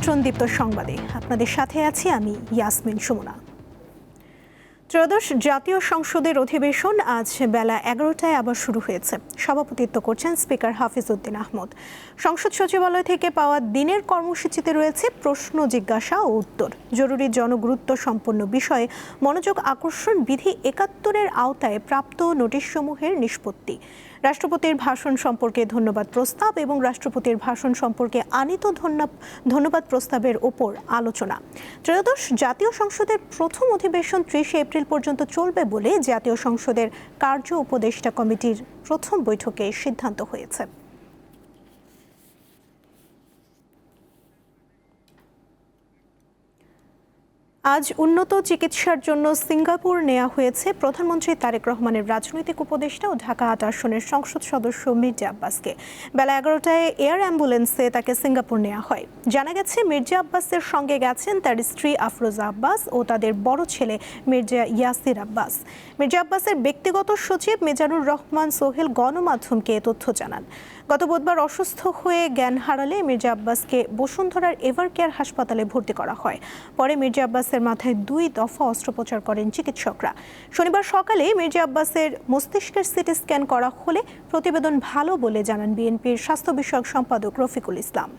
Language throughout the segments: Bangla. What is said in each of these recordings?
আমন্ত্রণ দীপ্ত সংবাদে আপনাদের সাথে আছি আমি ইয়াসমিন সুমনা। ত্রয়োদশ জাতীয় সংসদের অধিবেশন আজ বেলা 11টায় আবার শুরু হয়েছে। সভাপতিত্ব করছেন স্পিকার হাফিজ উদ্দিন আহমদ। সংসদ সচিবালয় থেকে পাওয়া দিনের কর্মসূচিতে রয়েছে প্রশ্ন জিজ্ঞাসা ও উত্তর, জরুরি জনগুরুত্ব সম্পন্ন বিষয়ে মনোযোগ আকর্ষণ, বিধি 71-এর আওতায় প্রাপ্ত নোটিশসমূহের নিষ্পত্তি, রাষ্ট্রপতির ভাষণ সম্পর্কে ধন্যবাদ প্রস্তাব এবং রাষ্ট্রপতির ভাষণ সম্পর্কে আনীত ধন্যবাদ প্রস্তাবের ওপর আলোচনা। ত্রয়োদশ জাতীয় সংসদের প্রথম অধিবেশন 30 এপ্রিল পর্যন্ত চলবে বলে জাতীয় সংসদের কার্য উপদেষ্টা কমিটির প্রথম বৈঠকে সিদ্ধান্ত হয়েছে। আজ উন্নত চিকিৎসার জন্য সিঙ্গাপুর নেওয়া হয়েছে প্রধানমন্ত্রী তারেক রহমানের রাজনৈতিক উপদেষ্টা ও ঢাকা 8 আসনের সংসদ সদস্য মির্জা আব্বাসকে। বেলা 11টায় এয়ার অ্যাম্বুলেন্সে তাকে সিঙ্গাপুর নেওয়া হয়। জানা গেছে, মির্জা আব্বাসের সঙ্গে গেছেন তার স্ত্রী আফরোজা আব্বাস ও তাদের বড় ছেলে মির্জা ইয়াসির আব্বাস। মির্জা আব্বাসের ব্যক্তিগত সচিব মিজানুর রহমান সোহেল গণমাধ্যমকে এ তথ্য জানান। গত বুধবার অসুস্থ হয়ে জ্ঞান হারালে মির্জা আব্বাসকে বসুন্ধরার এভার কেয়ার হাসপাতালে ভর্তি করা হয়। পরে মির্জা আব্বাসের মাথায় 2 দফা অস্ত্রোপচার করেন চিকিৎসকরা। শনিবার সকালে মির্জা আব্বাসের মস্তিষ্কের সিটি স্ক্যান করা হলে প্রতিবেদন ভালো বলে জানান বিএনপির স্বাস্থ্য বিষয়ক সম্পাদক রফিকুল ইসলাম।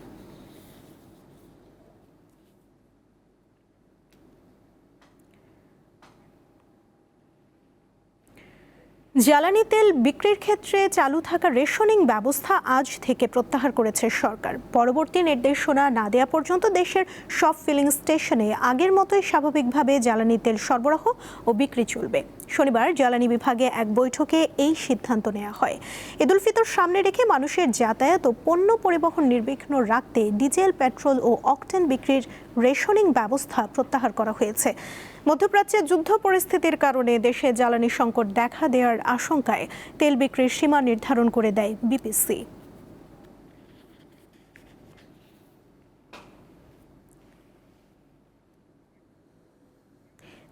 জ্বালানি তেল বিক্রির ক্ষেত্রে চালু থাকা রেশনিং ব্যবস্থা আজ থেকে প্রত্যাহার করেছে সরকার। পরবর্তী নির্দেশনা না দেওয়া পর্যন্ত দেশের সব ফিলিং স্টেশনে আগের মতোই স্বাভাবিকভাবে জ্বালানি তেল সরবরাহ ও বিক্রি চলবে। শনিবার জ্বালানি বিভাগে এক বৈঠকে এই সিদ্ধান্ত নেওয়া হয়। ঈদ উল ফিতর সামনে রেখে মানুষের যাতায়াত ও পণ্য পরিবহন নির্বিঘ্ন রাখতে ডিজেল, পেট্রোল ও অকটেন বিক্রির রেশনিং ব্যবস্থা প্রত্যাহার করা হয়েছে। মধ্যপ্রাচ্যে যুদ্ধ পরিস্থিতির কারণে দেশে জ্বালানি সংকট দেখা দেওয়ার আশঙ্কায় তেল বিক্রির সীমা নির্ধারণ করে দেয় বিপিসি।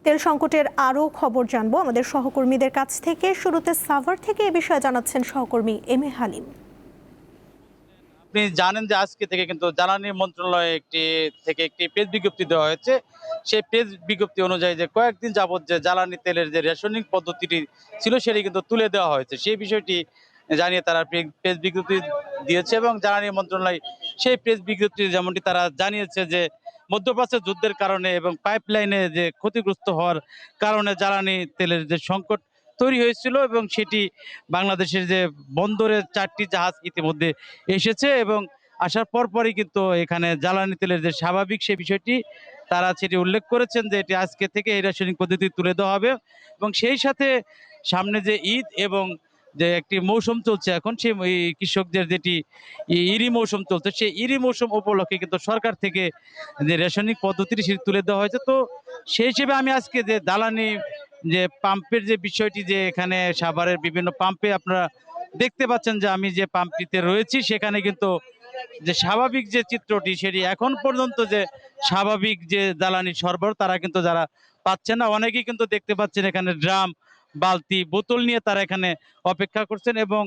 তেল সংকটের আরও খবর জানবো আমাদের সহকর্মীদের কাছ থেকে। শুরুতে সাভার থেকে এ বিষয়ে জানাচ্ছেন সহকর্মী এম এ হালিম। আপনি জানেন যে আজকে থেকে কিন্তু জ্বালানি মন্ত্রণালয় একটি প্রেস বিজ্ঞপ্তি দেওয়া হয়েছে। সেই প্রেস বিজ্ঞপ্তি অনুযায়ী যে কয়েকদিন যাবত যে জ্বালানি তেলের যে রেশনিং পদ্ধতিটি ছিল সেটি কিন্তু তুলে দেওয়া হয়েছে। সেই বিষয়টি জানিয়ে তারা প্রেস বিজ্ঞপ্তি দিয়েছে এবং জ্বালানি মন্ত্রণালয় সেই প্রেস বিজ্ঞপ্তি যেমনটি তারা জানিয়েছে যে মধ্যপ্রাচ্যের যুদ্ধের কারণে এবং পাইপলাইনে যে ক্ষতিগ্রস্ত হওয়ার কারণে জ্বালানি তেলের যে সংকট তৈরি হয়েছিল এবং সেটি বাংলাদেশের যে বন্দরে 4টি জাহাজ ইতিমধ্যে এসেছে এবং আসার পরপরই কিন্তু এখানে জ্বালানি তেলের যে স্বাভাবিক সেই বিষয়টি তারা সেটি উল্লেখ করেছেন যে এটি আজকে থেকে এই রাসায়নিক পদ্ধতি তুলে দেওয়া হবে এবং সেই সাথে সামনে যে ঈদ এবং যে একটি মৌসুম চলছে এখন সেই কৃষকদের যেটি ইরি মৌসুম চলছে সেই ইরি মৌসুম উপলক্ষে কিন্তু সরকার থেকে যে রাসায়নিক পদ্ধতিটি সেটি তুলে দেওয়া হয়েছে। তো সেই হিসেবে আমি আজকে যে জ্বালানি যে পাম্পের যে বিষয়টি যে এখানে সাভারের বিভিন্ন পাম্পে আপনারা দেখতে পাচ্ছেন যে আমি যে পাম্পটিতে রয়েছি সেখানে কিন্তু যে স্বাভাবিক যে চিত্রটি সেটি এখন পর্যন্ত যে স্বাভাবিক যে জ্বালানি সরবরাহ তারা কিন্তু যারা পাচ্ছেন না, অনেকেই কিন্তু দেখতে পাচ্ছেন এখানে ড্রাম, বালতি, বোতল নিয়ে তারা এখানে অপেক্ষা করছেন এবং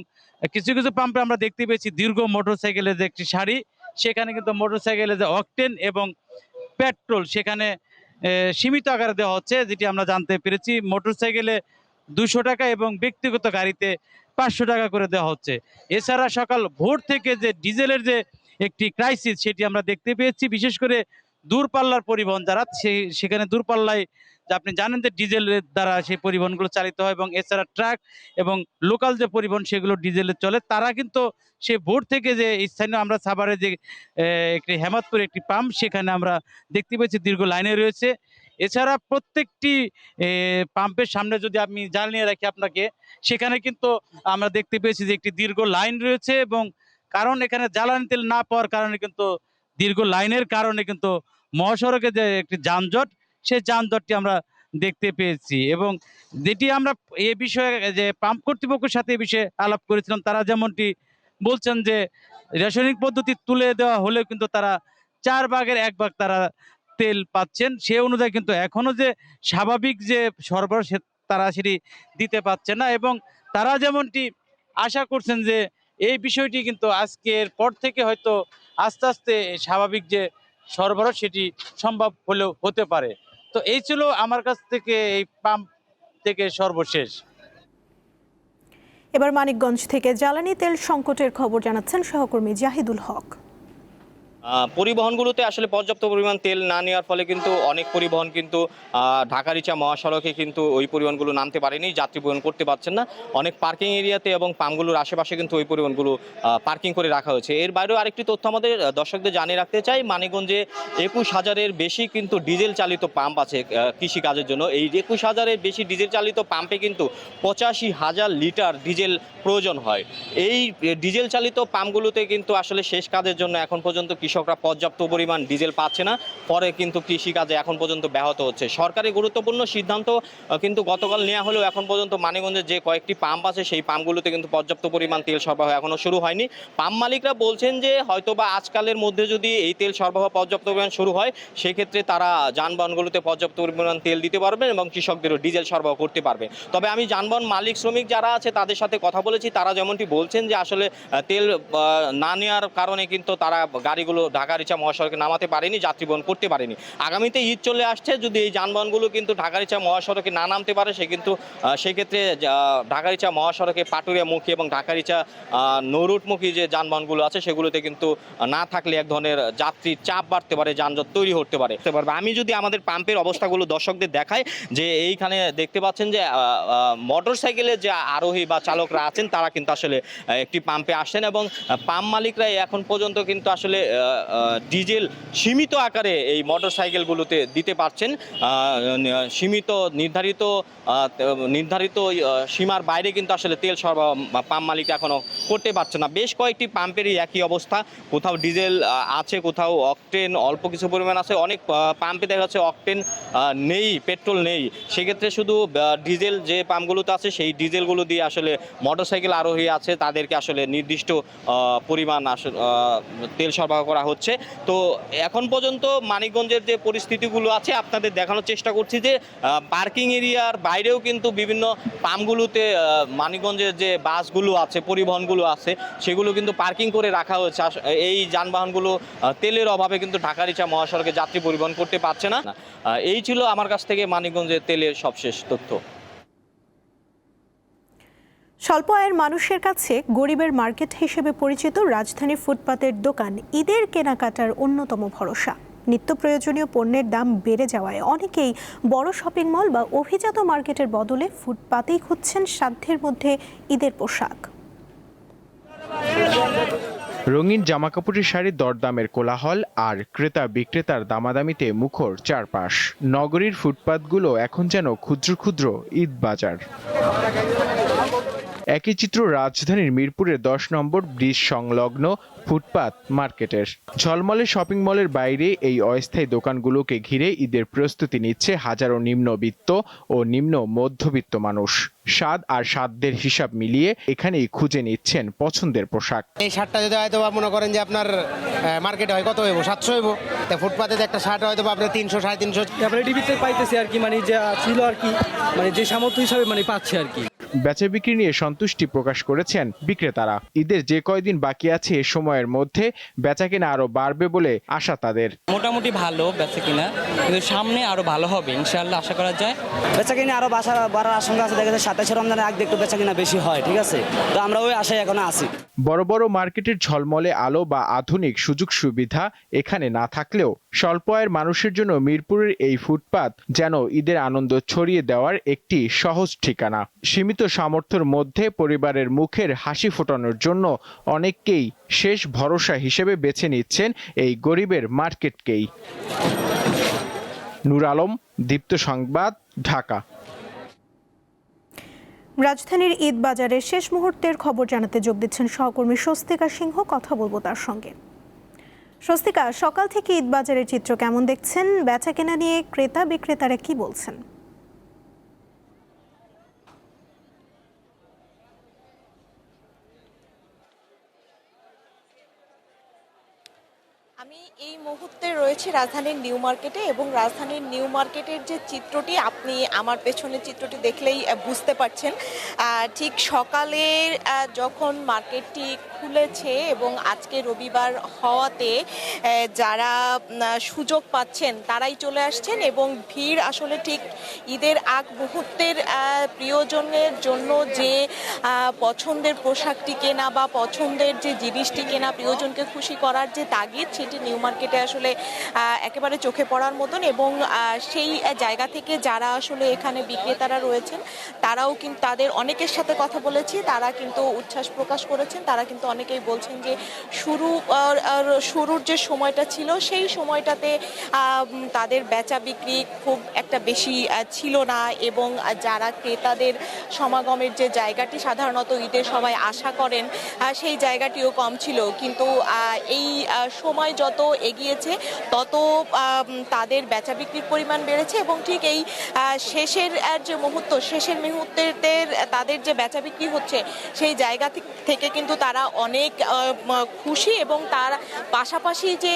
কিছু কিছু পাম্পে আমরা দেখতে পেয়েছি দীর্ঘ মোটরসাইকেলের যে একটি সারি, সেখানে কিন্তু মোটরসাইকেলের যে অকটেন এবং পেট্রোল সেখানে সীমিত আকারে দেওয়া হচ্ছে, যেটি আমরা জানতে পেরেছি। মোটরসাইকেলে 200 টাকা এবং ব্যক্তিগত গাড়িতে 500 টাকা করে দেওয়া হচ্ছে। এছাড়া সকাল ভোর থেকে যে ডিজেলের যে একটি ক্রাইসিস সেটি আমরা দেখতে পেয়েছি, বিশেষ করে দূরপাল্লার পরিবহন যারা সেখানে দূরপাল্লায় যে আপনি জানেন যে ডিজেলের দ্বারা সেই পরিবহনগুলো চালিত হয় এবং এছাড়া ট্রাক এবং লোকাল যে পরিবহন সেগুলো ডিজেলের চলে, তারা কিন্তু সে ভোর থেকে যে স্থানীয় আমরা সাভারে যে একটি হেমাদপুর একটি পাম্প সেখানে আমরা দেখতে পেয়েছি দীর্ঘ লাইনে রয়েছে। এছাড়া প্রত্যেকটি পাম্পের সামনে যদি আমি জানিয়ে রাখি আপনাকে, সেখানে কিন্তু আমরা দেখতে পেয়েছি যে একটি দীর্ঘ লাইন রয়েছে এবং কারণ এখানে জ্বালানি তেল না পাওয়ার কারণে কিন্তু দীর্ঘ লাইনের কারণে কিন্তু মহাসড়কে যে একটি যানজট সেই যানজটটি আমরা দেখতে পেয়েছি এবং যেটি আমরা এ বিষয়ে যে পাম্প কর্তৃপক্ষের সাথে এ বিষয়ে আলাপ করেছিলাম, তারা যেমনটি বলছেন যে রাসায়নিক পদ্ধতি তুলে দেওয়া হলেও কিন্তু তারা 4 ভাগের 1 ভাগ তারা তেল পাচ্ছেন। সে অনুযায়ী কিন্তু এখনো যে স্বাভাবিক যে সরবরাহ তারা সেটি দিতে পারছে না এবং তারা যেমনটি আশা করছেন যে এই বিষয়টি কিন্তু আজকের পর থেকে হয়তো আস্তে আস্তে স্বাভাবিক যে সরবরাহ সেটি সম্ভব হলেও হতে পারে। তো এই ছিল আমার কাছ থেকে এই পাম্প থেকে সর্বশেষ। এবার মানিকগঞ্জ থেকে জ্বালানি তেল সংকটের খবর জানাচ্ছেন সহকর্মী জাহিদুল হক। পরিবহনগুলোতে আসলে পর্যাপ্ত পরিমাণ তেল না নেওয়ার ফলে কিন্তু অনেক পরিবহন কিন্তু ঢাকা-রিচা মহাসড়কে কিন্তু ওই পরিবহনগুলো নামতে পারেনি, যাত্রী বহন করতে পারছেন না। অনেক পার্কিং এরিয়াতে এবং পাম্পগুলোর আশেপাশে কিন্তু ওই পরিবহনগুলো পার্কিং করে রাখা হয়েছে। এর বাইরেও আরেকটি তথ্য আমাদের দর্শকদের জানিয়ে রাখতে চাই, মানিকগঞ্জে ২১,০০০-এর বেশি কিন্তু ডিজেল চালিত পাম্প আছে কৃষিকাজের জন্য। এই ২১,০০০-এর বেশি ডিজেল চালিত পাম্পে কিন্তু ৮৫,০০০ লিটার ডিজেল প্রয়োজন হয়। এই ডিজেল চালিত পাম্পগুলোতে কিন্তু আসলে শেষ কাজের জন্য এখন পর্যন্ত কৃষকরা পর্যাপ্ত পরিমাণ ডিজেল পাচ্ছে না, পরে কিন্তু কৃষিকাজে এখন পর্যন্ত ব্যাহত হচ্ছে। সরকারি গুরুত্বপূর্ণ সিদ্ধান্ত কিন্তু গতকাল নেওয়া হলেও এখন পর্যন্ত মানিকগঞ্জের যে কয়েকটি পাম্প আছে সেই পাম্পগুলোতে কিন্তু পর্যাপ্ত পরিমাণ তেল সরবরাহ এখনো শুরু হয়নি। পাম্প মালিকরা বলছেন যে হয়তোবা আজকালের মধ্যে যদি এই তেল সরবরাহ পর্যাপ্ত পরিমাণ শুরু হয়, সেক্ষেত্রে তারা যানবাহনগুলোতে পর্যাপ্ত পরিমাণ তেল দিতে পারবেন এবং কৃষকদেরও ডিজেল সরবরাহ করতে পারবে। তবে আমি যানবাহন মালিক শ্রমিক যারা আছে তাদের সাথে কথা বলেছি, তারা যেমনটি বলছেন যে আসলে তেল না নেওয়ার কারণে কিন্তু তারা গাড়িগুলো ঢাকা-রিচা মহাসড়কে নামাতে পারেনি, যাত্রী বহন করতে পারেনি। আগামীতে ঈদ চলে আসছে, যদি এই যানবাহনগুলো কিন্তু ঢাকা-রিচা মহাসড়কে না নামতে পারে সেক্ষেত্রে ঢাকা-রিচা মহাসড়কে পাটুরিয়ামুখী এবং ঢাকা-রিচা নৌরুটমুখী যে যানবাহনগুলো আছে সেগুলোতে কিন্তু না থাকলে এক ধরনের যাত্রীর চাপ বাড়তে পারে, যানজট তৈরি হতে পারে। আমি যদি আমাদের পাম্পের অবস্থাগুলো দর্শকদের দেখাই, যে এইখানে দেখতে পাচ্ছেন যে মোটর সাইকেলের যে আরোহী বা চালকরা আছেন তারা কিন্তু আসলে একটি পাম্পে আসছেন এবং পাম্প মালিকরা এখন পর্যন্ত কিন্তু আসলে ডিজেল সীমিত আকারে এই মোটর সাইকেলগুলোতে দিতে পারছেন। সীমিত নির্ধারিত সীমার বাইরে কিন্তু আসলে তেল সরবরাহ পাম্প মালিক এখনো করতে পারছে না। বেশ কয়েকটি পাম্পেরই একই অবস্থা, কোথাও ডিজেল আছে, কোথাও অকটেন অল্প কিছু পরিমাণ আছে, অনেক পাম্পে দেখা যাচ্ছে অকটেন নেই, পেট্রোল নেই। সেক্ষেত্রে শুধু ডিজেল যে পাম্পগুলোতে আছে সেই ডিজেলগুলো দিয়ে আসলে মোটরসাইকেল আরোহী আছে তাদেরকে আসলে নির্দিষ্ট পরিমাণ তেল সরবরাহ করা হচ্ছে। তো এখন পর্যন্ত মানিকগঞ্জের যে পরিস্থিতিগুলো আছে আপনাদের দেখানোর চেষ্টা করছি যে পার্কিং এরিয়ার বাইরেও কিন্তু বিভিন্ন পাম্পগুলোতে মানিকগঞ্জের যে বাসগুলো আছে, পরিবহনগুলো আছে, সেগুলো কিন্তু পার্কিং করে রাখা হয়েছে। এই যানবাহনগুলো তেলের অভাবে কিন্তু ঢাকা-রিচা মহাসড়কে যাত্রী পরিবহন করতে পারছে না। এই ছিল আমার কাছ থেকে মানিকগঞ্জের তেলের সবশেষ তথ্য। স্বল্প আয়ের মানুষের কাছে গরিবের মার্কেট হিসেবে পরিচিত রাজধানী ফুটপাতের দোকান ঈদের কেনাকাটার অন্যতম ভরসা। নিত্য প্রয়োজনীয় পণ্যের দাম বেড়ে যাওয়ায় অনেকেই বড় শপিং মল বা অভিজাত মার্কেটের বদলে ফুটপাতেই খুঁজছেন সাধ্যের মধ্যে ঈদের পোশাক। রঙিন জামাকাপড়ের শাড়ির দরদামের কোলাহল আর ক্রেতা বিক্রেতার দামাদামিতে মুখর চারপাশ। নগরীর ফুটপাতগুলো এখন যেন ক্ষুদ্র ক্ষুদ্র ঈদ বাজার। একই চিত্র রাজধানীর মিরপুরের 10 নম্বর ব্রিজ সংলগ্ন ফুটপাত মার্কেটের। ঝলমলে শপিং মলের বাইরে এই অস্থায়ী দোকানগুলোকে ঘিরে ঈদের প্রস্তুতি নিচ্ছে হাজারো নিম্নবিত্ত ও নিম্ন মধ্যবিত্ত মানুষ। স্বাদ আর সাধ্যের হিসাব মিলিয়ে এখানেই খুঁজে নিচ্ছেন পছন্দের পোশাক। এই শার্টটা যদি হয়তো মনে করেন যে আপনার মার্কেটে হয় কত হইব, 700 হইব, তা ফুটপাতে একটা শার্ট হয়তো আপনার 300 350 টিভিতে পাইতেছি আর কি, মানে যা ছিল আর কি, মানে যে সামর্থ্য হিসাবে মানে পাচ্ছি আর কি। বেচা বিক্রি নিয়ে সন্তুষ্টি প্রকাশ করেছেন বিক্রেতারা। ঈদের যে কয়দিন বাকি আছে এ সময়ের মধ্যে বেচাকেনা আরো বাড়বে বলে আশা তাদের। মোটামুটি ভালো বেচাকেনা, কিন্তু সামনে আরো ভালো হবে ইনশাআল্লাহ আশা করা যায়। বেচাকেনা আরো বাড়ার আশঙ্কা আছে। দেখা যাচ্ছে 27 রমজানের আগে একটু বেচাকেনা বেশি হয়, ঠিক আছে, তো আমরা ওই আশায় এখনো আছি। বড় বড় মার্কেটের ঝলমলে আলো বা আধুনিক সুযোগ সুবিধা এখানে না থাকলেও স্বল্প আয়ের মানুষের জন্য মিরপুরের এই ফুটপাত যেন ঈদের আনন্দ ছড়িয়ে দেওয়ার একটি সহজ ঠিকানা। সীমিত সামর্থ্যের মধ্যে পরিবারের মুখের হাসি ফোটানোর জন্য অনেককেই শেষ ভরসা হিসেবে বেছে নিচ্ছেন এই গরিবের মার্কেটকেই। নূর আলম, দীপ্ত সংবাদ, ঢাকা। রাজধানীর ঈদ বাজারের শেষ মুহূর্তের খবর জানাতে যোগ দিচ্ছেন সহকর্মী স্বস্তিকা সিংহ। কথা বলবো তার সঙ্গে। স্বস্তিকা, সকাল থেকে ঈদ বাজারের চিত্র কেমন দেখছেন? বেচাকেনা নিয়ে ক্রেতা বিক্রেতারা কি বলছেন? আমি এই মুহূর্তে রয়েছি রাজধানীর নিউ মার্কেটে এবং রাজধানীর নিউ মার্কেটের যে চিত্রটি আপনি আমার পেছনের চিত্রটি দেখলেই বুঝতে পারছেন। ঠিক সকালে যখন মার্কেটটি খুলেছে এবং আজকে রবিবার হওয়াতে যারা সুযোগ পাচ্ছেন তারাই চলে আসছেন এবং ভিড় আসলে ঠিক ঈদের আগ মুহূর্তের প্রিয়জনের জন্য যে পছন্দের পোশাকটি কেনা বা পছন্দের যে জিনিসটি কেনা, প্রিয়জনকে খুশি করার যে তাগিদ, সেটি নিউ মার্কেটে আসলে একেবারে চোখে পড়ার মতন। এবং সেই জায়গা থেকে যারা আসলে এখানে বিক্রেতারা রয়েছেন তারাও কিন্তু তাদের অনেকের সাথে কথা বলেছি, তারা কিন্তু উচ্ছ্বাস প্রকাশ করেছেন। তারা কিন্তু অনেকেই বলছেন যে শুরুর যে সময়টা ছিল সেই সময়টাতে তাদের বেচা বিক্রি খুব একটা বেশি ছিল না এবং যারা ক্রেতাদের সমাগমের যে জায়গাটি সাধারণত ঈদের সবাই আশা করেন সেই জায়গাটিও কম ছিল। কিন্তু এই সময় যত এগিয়েছে তত তাদের বেচা বিক্রির পরিমাণ বেড়েছে এবং ঠিক এই শেষের যে মুহূর্তের তাদের যে বেচা বিক্রি হচ্ছে সেই জায়গা থেকে কিন্তু তারা অনেক খুশি। এবং তার পাশাপাশি যে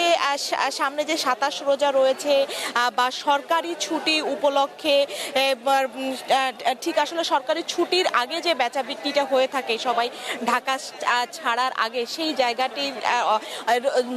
সামনে যে 27 রোজা রয়েছে বা সরকারি ছুটি উপলক্ষে, ঠিক আসলে সরকারি ছুটির আগে যে বেচা বিক্রিটা হয়ে থাকে সবাই ঢাকা ছাড়ার আগে, সেই জায়গাটির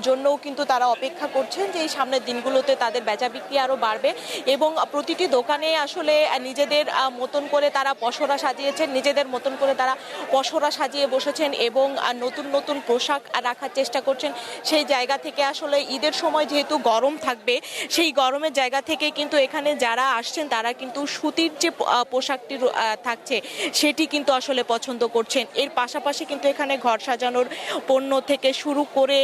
জন্যও কিন্তু তারা অপেক্ষা করছেন যে এই সামনের দিনগুলোতে তাদের বেচা বিক্রি আরও বাড়বে। এবং প্রতিটি দোকানে আসলে নিজেদের মতন করে তারা পসরা সাজিয়েছেন, নিজেদের মতন করে তারা পসরা সাজিয়ে বসেছেন এবং নতুন নতুন পোশাক রাখার চেষ্টা করছেন। সেই জায়গা থেকে আসলে ঈদের সময় যেহেতু গরম থাকবে, সেই গরমের জায়গা থেকে কিন্তু এখানে যারা আসছেন তারা কিন্তু সুতির যে পোশাকটি থাকছে সেটি কিন্তু আসলে পছন্দ করছেন। এর পাশাপাশি কিন্তু এখানে ঘর সাজানোর পণ্য থেকে শুরু করে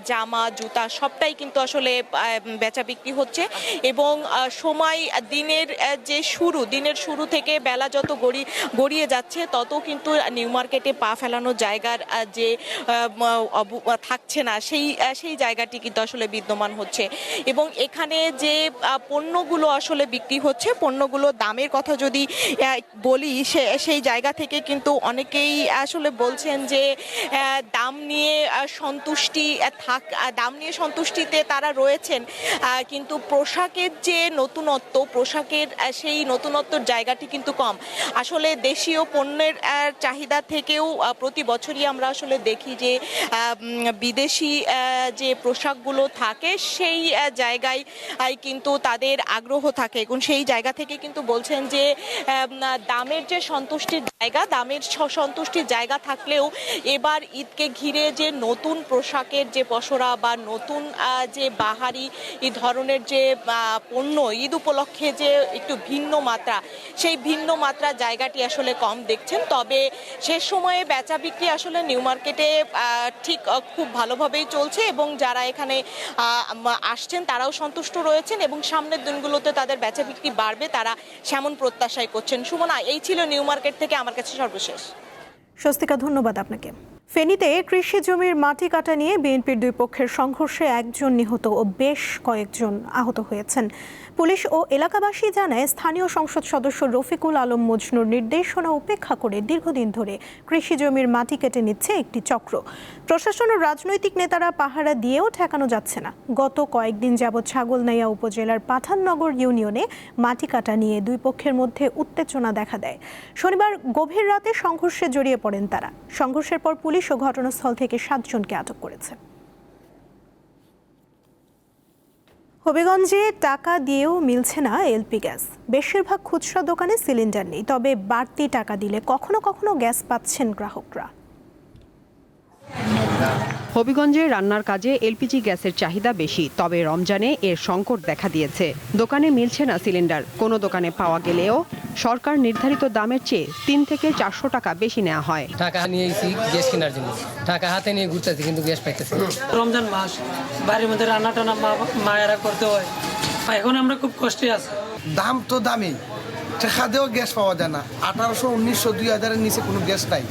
জামা জুতা সবটাই কিন্তু আসলে বেচা বিক্রি হচ্ছে। এবং সময় দিনের শুরু থেকে বেলা যত গড়িয়ে যাচ্ছে তত কিন্তু নিউ মার্কেটে পা ফেলানোর জায়গার যে থাকছে না সেই জায়গাটি কিন্তু আসলে বিদ্যমান হচ্ছে। এবং এখানে যে পণ্যগুলো আসলে বিক্রি হচ্ছে, পণ্যগুলোর দামের কথা যদি বলি, সেই জায়গা থেকে কিন্তু অনেকেই আসলে বলছেন যে দাম নিয়ে সন্তুষ্টিতে তারা রয়েছেন, কিন্তু পোশাকের যে নতুনত্ব, পোশাকের সেই নতুনত্বর জায়গাটি কিন্তু কম। আসলে দেশীয় পণ্যের চাহিদা থেকেও প্রতি বছরই আমরা আসলে দেখি যে বিদেশি যে পোশাকগুলো থাকে সেই জায়গায় কিন্তু তাদের আগ্রহ থাকে এবং সেই জায়গা থেকে কিন্তু বলছেন যে দামের যে সন্তুষ্টির জায়গা থাকলেও এবার ঈদকে ঘিরে যে নতুন পোশাকের যে পসরা বা নতুন যে বাহারি এই ধরনের যে পণ্য ঈদ উপলক্ষে যে একটু ভিন্ন মাত্রা, সেই ভিন্ন মাত্রা জায়গাটি আসলে কম দেখছেন। তবে শেষ সময়ে বেচা বিক্রি আসলে নিউ মার্কেটে ঠিক খুব ভালোভাবেই চলছে এবং যারা এখানে আসছেন তারাও সন্তুষ্ট রয়েছেন এবং সামনের দিনগুলোতে তাদের বেচা বিক্রি বাড়বে, তারা সেমন প্রত্যাশাই করছেন। সুমনা, এই ছিল নিউ মার্কেট থেকে আমার কাছে সর্বশেষ। স্বস্তিকা, ধন্যবাদ আপনাকে। ফেনীতে কৃষি জমির মাটি কাটা নিয়ে বিএনপির দুই পক্ষের সংঘর্ষে একজন নিহত ও বেশ কয়েকজন আহত হয়েছেন। পুলিশ ও এলাকাবাসী জানায়, স্থানীয় সংসদ সদস্য রফিকুল আলম মজনুর নির্দেশনা উপেক্ষা করে দীর্ঘদিন ধরে কৃষি জমির মাটি কেটে নিচ্ছে একটি চক্র। প্রশাসন ও রাজনৈতিক নেতারা পাহারা দিয়েও ঠেকানো যাচ্ছে না। গত কয়েকদিন যাবৎ ছাগলনাইয়া উপজেলার পাঠাননগর ইউনিয়নে মাটি কাটা নিয়ে দুই পক্ষের মধ্যে উত্তেজনা দেখা দেয়। শনিবার গভীর রাতে সংঘর্ষে জড়িয়ে পড়েন তারা। সংঘর্ষের পর পুলিশ ও ঘটনাস্থল থেকে 7 জনকে আটক করেছে। হবিগঞ্জে টাকা দিয়েও মিলছে না এলপি গ্যাস। বেশিরভাগ খুচরা দোকানে সিলিন্ডার নেই, তবে বাড়তি টাকা দিলে কখনো কখনো গ্যাস পাচ্ছেন গ্রাহকরা। হবিগঞ্জে রান্নার কাজে এলপিজি গ্যাসের চাহিদা বেশি, তবে রমজানে এর সংকট দেখা দিয়েছে। দোকানে মিলছে না সিলিন্ডার। কোনো দোকানে পাওয়া গেলেও সরকার নির্ধারিত দামের চেয়ে 3 থেকে 400 টাকা বেশি নেওয়া হয়। টাকা নিয়েছি গ্যাস কেনার জন্য, টাকা হাতে নিয়ে ঘুরতেছি কিন্তু গ্যাস পাইতেছি। রমজান মাস, বাড়ির মধ্যে রান্না টান্না মায়েরা করতে হয়, এখন আমরা খুব কষ্টে আছি। দাম তো দামি, টাকা দিয়েও গ্যাস পাওয়া যায় না। 1800, 1900, 2000-এর নিচে কোনো গ্যাস নাই।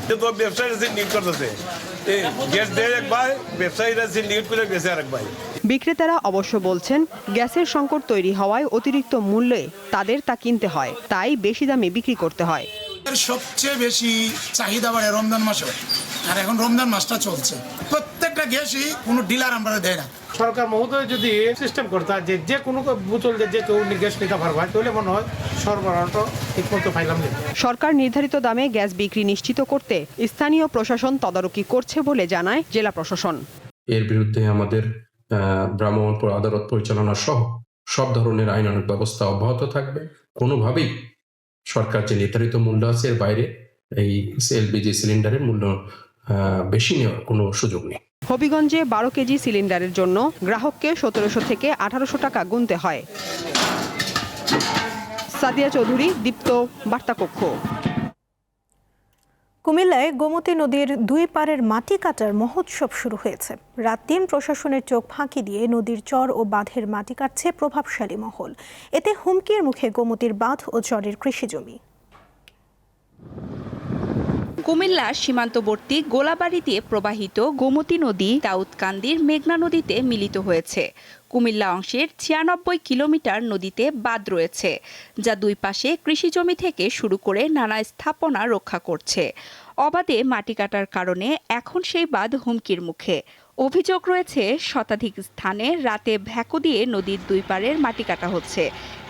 বিক্রেতারা অবশ্য বলছেন, গ্যাসের সংকট তৈরি হওয়ায় অতিরিক্ত মূল্যে তাদের তা কিনতে হয়, তাই বেশি দামে বিক্রি করতে হয়। সবচেয়ে বেশি চাহিদা বাড়ে রমজান মাসে, আর এখন রমজান মাসটা চলছে। প্রত্যেকটা গ্যাসই কোনো ডিলার আমরা দেয় না। সরকার মহোদয় যদি সিস্টেম করতে যে যে কোনো বোতল যে কেউ গ্যাস নিতে পারবে তাহলে মনে হয় সরবরাহটা ঠিকমতো পাইলাম না। সরকার নির্ধারিত দামে গ্যাস বিক্রি নিশ্চিত করতে স্থানীয় প্রশাসন তদারকি করছে বলে জানায় জেলা প্রশাসন। এর বিরুদ্ধে আমাদের ভ্রাম্যমাণ আদালত পরিচালনা সহ সব ধরনের আইনানুগ ব্যবস্থা অব্যাহত থাকবে। কোনোভাবেই সরকার যে নির্ধারিত মূল্য আছে এর বাইরে এই এলপিজি সিলিন্ডারের মূল্য বেশি নেওয়ার কোনো সুযোগ নেই। হবিগঞ্জে 12 কেজি সিলিন্ডারের জন্য গ্রাহককে 1700 থেকে 1800 টাকা গুনতে হয়। সাদিয়া চৌধুরী, দীপ্ত, বার্তাকক্ষ। কুমিল্লায় গোমতী নদীর দুই পারের মাটি কাটার মহোৎসব শুরু হয়েছে। রাত দিন প্রশাসনের চোখ ফাঁকি দিয়ে নদীর চর ও বাঁধের মাটি কাটছে প্রভাবশালী মহল। এতে হুমকির মুখে গোমতীর বাঁধ ও চরের কৃষিজমি। কুমিল্লার সীমান্তবর্তী গোলাবাড়ি দিয়ে প্রবাহিত গোমতী নদী দাউদকান্দির মেঘনা নদীতে মিলিত হয়েছে। কুমিল্লা অংশের 96 কিলোমিটার নদীতে বাঁধ রয়েছে, যা দুই পাশে কৃষিজমি থেকে শুরু করে নানা স্থাপনা রক্ষা করছে। অবাধে মাটি কাটার কারণে এখন সেই বাঁধ হুমকির মুখে। অভিযোগ রয়েছে শতাধিক স্থানে রাতে ভ্যাকু দিয়ে নদীর দুই পারের মাটি কাটা হচ্ছে।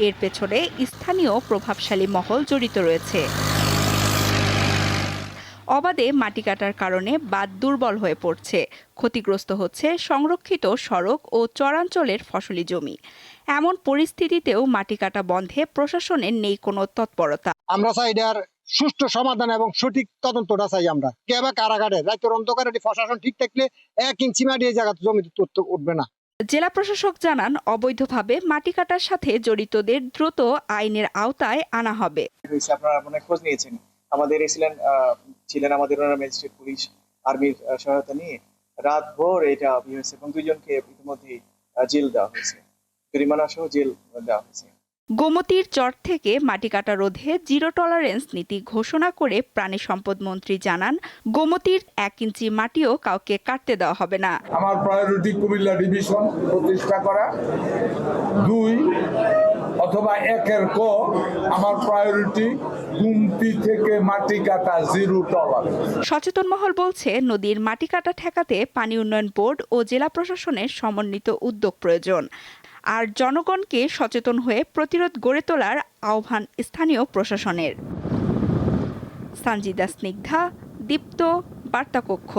এর পেছনে স্থানীয় প্রভাবশালী মহল জড়িত রয়েছে। অবাধে মাটি কাটার কারণে বাঁধ দুর্বল হয়ে পড়ছে। ক্ষতিগ্রস্ত হচ্ছে সংরক্ষিত সড়ক ও চরাঞ্চলের ফসলি জমি। এমন পরিস্থিতিতেও মাটি কাটা বন্ধে প্রশাসনের নেই কোনো তৎপরতা। আমরা চাই এটার সুষ্ঠু সমাধান এবং সঠিক তদন্তটা চাই। আমরা কেবা কারাগারে রাতের অন্ধকারে প্রশাসন ঠিক থাকলে 1 ইঞ্চি মাটি এই জায়গা জমিতে উঠবে না। জেলা প্রশাসক জানান, অবৈধভাবে মাটি কাটার সাথে জড়িতদের দ্রুত আইনের আওতায় আনা হবে। আপনারা মনে খোঁজ নিয়েছেন, আমাদের ছিলেন আমাদের ম্যাজিস্ট্রেট, পুলিশ, আর্মির সহায়তা নিয়ে রাত ভোর এটা হয়েছে এবং 2 জনকে ইতিমধ্যে জেল দেওয়া হয়েছে, জরিমানা সহ জেল দেওয়া হয়েছে। গোমতীর চর থেকে মাটি কাটা রোধে জিরো টলারেন্স নীতি ঘোষণা করে প্রাণী সম্পদ মন্ত্রী জানান, গোমতীর 1 ইঞ্চি মাটিও কাউকে কাটতে দেওয়া হবে না। আমার প্রায়োরিটি কুমিল্লা ডিভিশন প্রতিষ্ঠা করা। 2 অথবা 1-এর ক আমার প্রায়োরিটি গুমতি থেকে মাটি কাটা জিরো টলারেন্স। সচেতন মহল বলছে, নদীর মাটি কাটা ঠেকাতে পানি উন্নয়ন বোর্ড ও জেলা প্রশাসনের সমন্বিত উদ্যোগ প্রয়োজন। আর জনগণকে সচেতন হয়ে প্রতিরোধ গড়ে তোলার আহ্বান স্থানীয় প্রশাসনের। সানজিদা স্নিগ্ধা, দীপ্ত, বার্তাকক্ষ।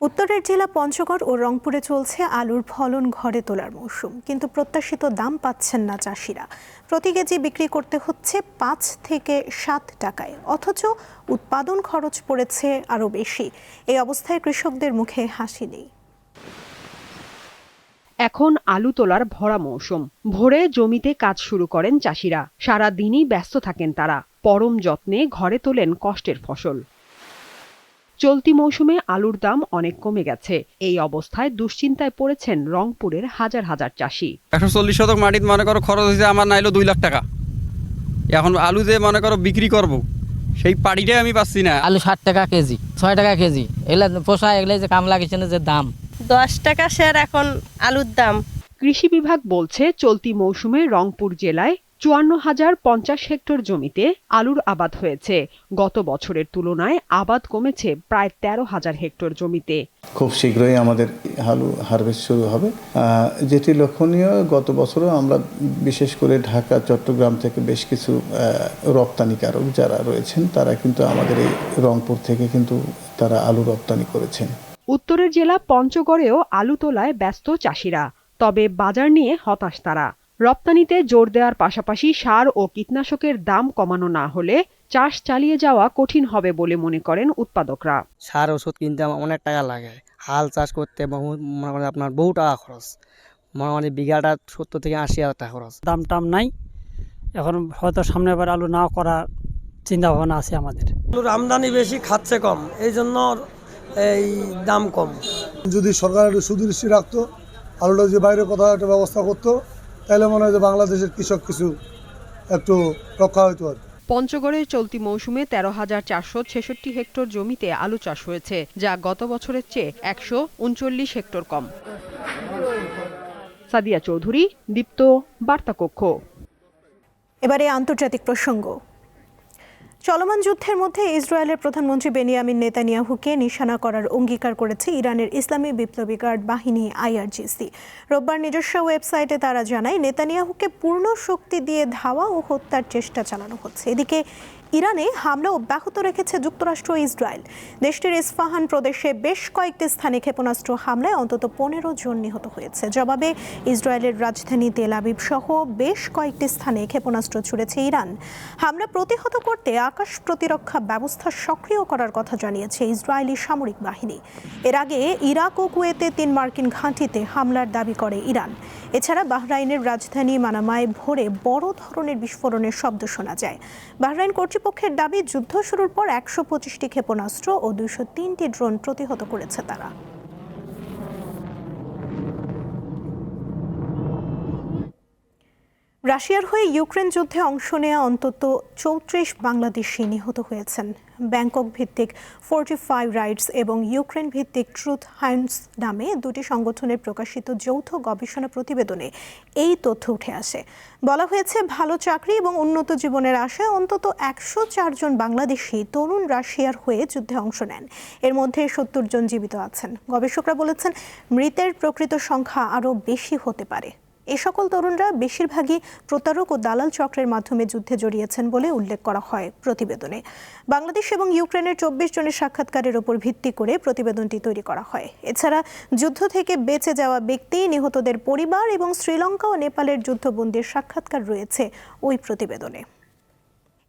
উত্তরের জেলা পঞ্চগড় ও রংপুরে চলছে আলুর ফলন ঘরে তোলার মৌসুম, কিন্তু প্রত্যাশিত দাম পাচ্ছেন না চাষিরা। প্রতি কেজি বিক্রি করতে হচ্ছে 5 থেকে 7 টাকায়, অথচ উৎপাদন খরচ পড়েছে আরও বেশি। এই অবস্থায় কৃষকদের মুখে হাসি নেই। এখন আলু তোলার ভরা মৌসুম। ভোরে জমিতে কাজ শুরু করেন চাষিরা। সারা দিনই ব্যস্ত থাকেন তারা। পরম যত্নে ঘরে তোলেন কষ্টের ফসল। চলতি মৌসুমে আলুর দাম অনেক কমে গেছে। এই অবস্থায় দুশ্চিন্তায় পড়েছেন রংপুরের হাজার হাজার চাষি। 140 শতক মাটিতে মনে করো খরচ হয়েছে আমার নাইলো 2 লাখ টাকা। এখন আলু যে মনে করো বিক্রি করব, সেই পাড়িটাই আমি পাচ্ছি না। আলু 60 টাকা কেজি, 6 টাকা কেজি, এগুলা পোষায়। এগুলো যে কামলা কিচেনের যে দাম 10 টাকা শের এখন আলুর দাম। কৃষি বিভাগ বলছে, চলতি মৌসুমে রংপুর জেলায় 54,050 হেক্টর জমিতে আলুর আবাদ হয়েছে। গত বছরের তুলনায় আবাদ কমেছে প্রায় 13,000 হেক্টর জমিতে। খুব শীঘ্রই আমাদের আলু হারভেস্ট শুরু হবে। যেটি লক্ষণীয়, গত বছরও আমরা বিশেষ করে ঢাকা, চট্টগ্রাম থেকে বেশ কিছু রপ্তানিকারক যারা রয়েছেন তারা কিন্তু আমাদের এই রংপুর থেকে কিন্তু তারা আলু রপ্তানি করেছেন। উত্তরের জেলা পঞ্চগড়েও আলু তোলায় ব্যস্ত চাষিরা, তবে বাজার নিয়ে হতাশ তারা। রপ্তানিতে জোর দেওয়ার পাশাপাশি সার ও কীটনাশকের দাম কমানো না হলে চাষ চালিয়ে যাওয়া কঠিন হবে বলে মনে করেন উৎপাদকরা। সার ওষুধ কিনতে অনেক টাকা লাগে, হাল চাষ করতে মনে করেন আপনার বহু টাকা খরচ, মানে বিঘাটা 70 থেকে 80 হাজার টাকা খরচ। দাম টাম নাই, এখন হয়তো সামনে বার আলু না করার চিন্তা ভাবনা আছে আমাদের। আলুর আমদানি বেশি, খাচ্ছে কম, এই জন্য এই দাম কম। যদি সরকার একটু সুদৃষ্টি রাখতো, আলুটা যে বাইরে কোথাও একটা ব্যবস্থা করতো, তাহলে মনে হয় যে বাংলাদেশের কৃষক কিছু একটু রক্ষা হইতো। পঞ্চগড়ের চলতি মৌসুমে 13,466 হেক্টর জমিতে আলু চাষ হয়েছে, যা গত বছরের চেয়ে 139 হেক্টর কম। সাদিয়া চৌধুরী, দীপ্ত, বার্তাকক্ষ। এবারে আন্তর্জাতিক প্রসঙ্গ। চলমান যুদ্ধের মধ্যে ইসরায়েলের প্রধানমন্ত্রী বেনিয়ামিন নেতানিয়াহুকে নিশানা করার অঙ্গীকার করেছে ইরানের ইসলামী বিপ্লবী গার্ড বাহিনী আইআরজিসি। রোববার নিজস্ব ওয়েবসাইটে তারা জানায়, নেতানিয়াহুকে পূর্ণ শক্তি দিয়ে ধাওয়া ও হত্যার চেষ্টা চালানো হচ্ছে। এদিকে ইরানে হামলা অব্যাহত রেখেছে যুক্তরাষ্ট্র ও ইসরায়েল। দেশটির ইস্পাহান প্রদেশে বেশ কয়েকটি স্থানে ক্ষেপণাস্ত্র হামলায় অন্তত 15 জন নিহত হয়েছে। জবাবে ইসরায়েলের রাজধানী তেল আবিব সহ বেশ কয়েকটি স্থানে ক্ষেপণাস্ত্র ছুড়েছে ইরান। হামলা প্রতিহত করতে আকাশ প্রতিরক্ষা ব্যবস্থা সক্রিয় করার কথা জানিয়েছে ইসরায়েলি সামরিক বাহিনী। এর আগে ইরাক ও কুয়েতে 3 মার্কিন ঘাঁটিতে হামলার দাবি করে ইরান। এছাড়া বাহরাইনের রাজধানী মানামায় ভোরে বড় ধরনের বিস্ফোরণের শব্দ শোনা যায়। বাহরাইন কর্তৃপক্ষের দাবি, যুদ্ধ শুরুর পর 125টি ক্ষেপণাস্ত্র ও 203টি ড্রোন প্রতিহত করেছে তারা। রাশিয়ার হয়ে ইউক্রেন যুদ্ধে অংশ নেওয়া অন্তত 34 বাংলাদেশি নিহত হয়েছেন। ব্যাংকক ভিত্তিক 45 রাইটস এবং ইউক্রেন ভিত্তিক ট্রুথ হাইন্স নামে দুটি সংগঠনের প্রকাশিত যৌথ গবেষণা প্রতিবেদনে এই তথ্য উঠে আসে। বলা হয়েছে, ভালো চাকরি এবং উন্নত জীবনের আশায় অন্তত 104 জন বাংলাদেশি তরুণ রাশিয়ার হয়ে যুদ্ধে অংশ নেন। এর মধ্যে 70 জন জীবিত আছেন। গবেষকরা বলেছেন, মৃতের প্রকৃত সংখ্যা আরও বেশি হতে পারে। এ সকল তরুণরা বেশিরভাগই প্রতারক ও দালাল চক্রের মাধ্যমে যুদ্ধে জড়িয়েছেন বলে উল্লেখ করা হয় প্রতিবেদনে। বাংলাদেশ এবং ইউক্রেনের 24 জনের সাক্ষাৎকারের উপর ভিত্তি করে প্রতিবেদনটি তৈরি করা হয়। এছাড়া যুদ্ধ থেকে বেঁচে যাওয়া ব্যক্তি, নিহতদের পরিবার এবং শ্রীলঙ্কা ও নেপালের যুদ্ধবন্দীর সাক্ষাৎকার রয়েছে ওই প্রতিবেদনে।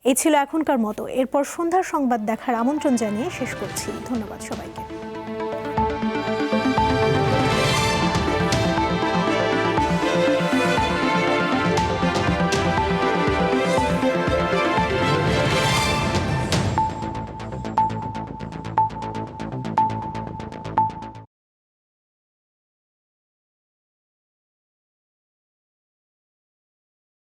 এই ছিল এখনকার মতো। এরপর সন্ধ্যার সংবাদ দেখার আমন্ত্রণ জানিয়ে শেষ করছি। ধন্যবাদ সবাইকে।